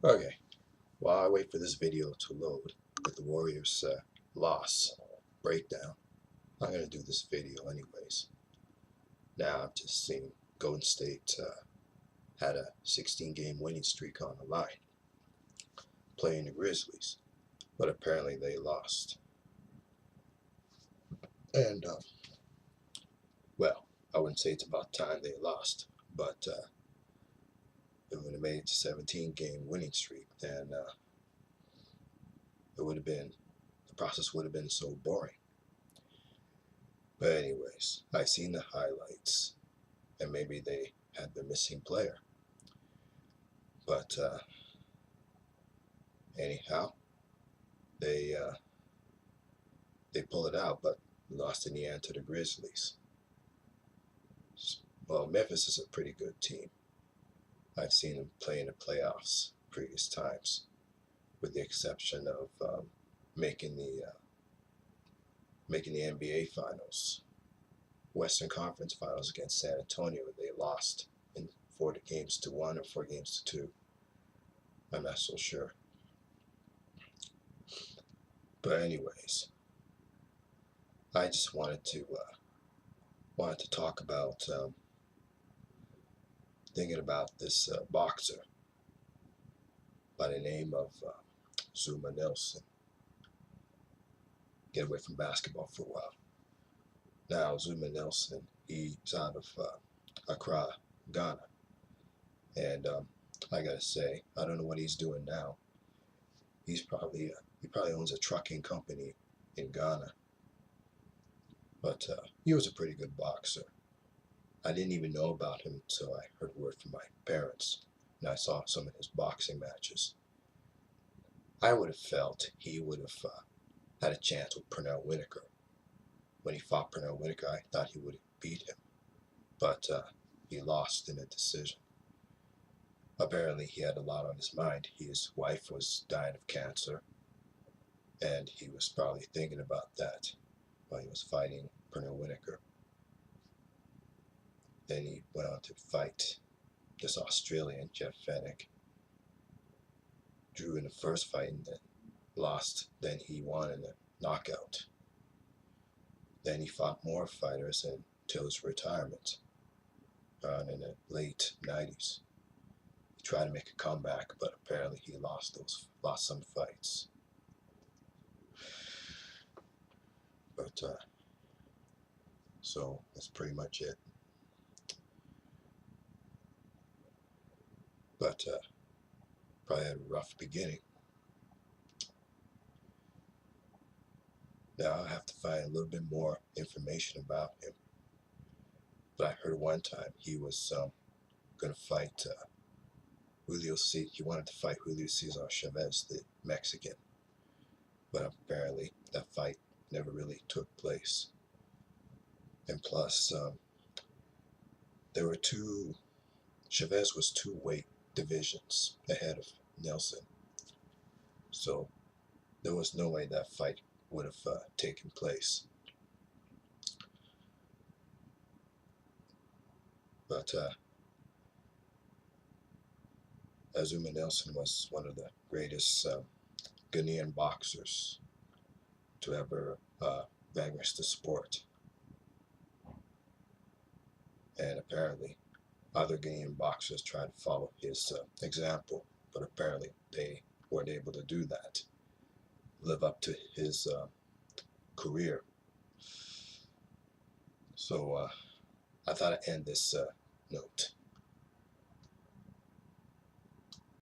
Okay, while I wait for this video to load with the Warriors' loss breakdown, I'm going to do this video anyways. Now, I've just seen Golden State had a 16-game winning streak on the line playing the Grizzlies, but apparently they lost. And, well, I wouldn't say it's about time they lost, but if it would have made it to 17-game winning streak, then it would have been, the process would have been so boring. But anyways, I've seen the highlights, and maybe they had the missing player. But anyhow, they they pull it out, but lost in the end to the Grizzlies. Well, Memphis is a pretty good team. I've seen them play in the playoffs previous times, with the exception of making the NBA Finals, Western Conference Finals against San Antonio. They lost in 4 games to 1 or 4 games to 2. I'm not so sure. But anyways, I just wanted to talk about thinking about this boxer by the name of Azumah Nelson. Get away from basketball for a while. Now, Azumah Nelson, he's out of Accra, Ghana, and I gotta say, I don't know what he's doing now. He probably owns a trucking company in Ghana, but he was a pretty good boxer. I didn't even know about him until I heard word from my parents, and I saw some of his boxing matches. I would have felt he would have had a chance with Pernell Whitaker. When he fought Pernell Whitaker, I thought he would have beat him, but he lost in a decision. Apparently, he had a lot on his mind. His wife was dying of cancer, and he was probably thinking about that while he was fighting Pernell Whitaker. Then he went on to fight this Australian, Jeff Fennick. Drew in the first fight and then lost. Then he won in a knockout. Then he fought more fighters until his retirement in the late 90s. He tried to make a comeback, but apparently he lost some fights. But so that's pretty much it. But probably had a rough beginning. Now I have to find a little bit more information about him. But I heard one time he was going to fight Julio C. He wanted to fight Julio Cesar Chavez, the Mexican. But apparently that fight never really took place. And plus, Chavez was 2 weight divisions ahead of Nelson. So there was no way that fight would have taken place. But Azumah Nelson was one of the greatest Ghanaian boxers to ever vanquish the sport. And apparently other Ghanaian boxers tried to follow his example, but apparently they weren't able to do that, live up to his career. So I thought I'd end this note